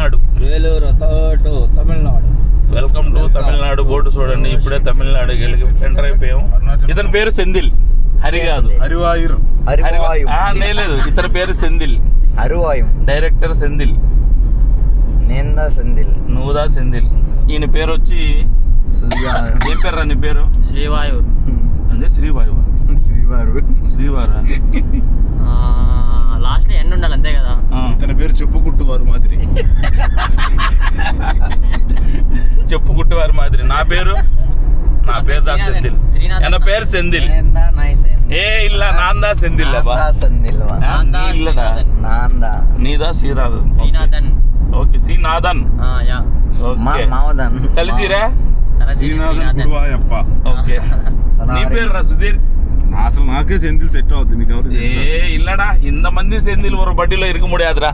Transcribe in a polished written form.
Tamil Nadu. Vellore Tamil Nadu. Welcome to Tamil Nadu. Board చూడండి, ఇప్పుడే Tamil Nadu centre అయిపోయాం. ఇతని పేరు సెందిల్, హరి కాదు. హరివాయురు. లేదు, ఇతని పేరు సెందిల్. అరువాయం. డైరెక్టర్ సెందిల్. నేందా సెందిల్. నువ్వుదా సెందిల్. ఈయన పేరు వచ్చి ఏం పేరు రా నీ పేరు? శ్రీవాయువు. అదే శ్రీవాయువు. శ్రీవారా? లాస్ట్ లో ఎండ్ ఉండాలి అంతే కదా. తన పేరు చెప్పుకుంటూ వారు మాదిరి. చెప్పుకుంటూ వారి మాదిరి. నా పేరు దా సెందిల్. ఎన్న పేరు సెందిల్. ఏ ఇల్ల నాందా సెందిల్. ఇల్లడా నీదా శ్రీనాథన్. ఓకే, శ్రీనాథన్. కలిసిరా? శ్రీనాథన్ గుడివాయప్ప. ఓకే, నీ పేరు రా సుధీర్. అసలు నాకే సెంధిల్ సెట్ అవుతుంది, మీకు ఎవరు? ఏ ఇల్లడా ఇంత మంది సెంధిల్ ఒక బడ్డీలో ఇరుకు ముడియాదురా.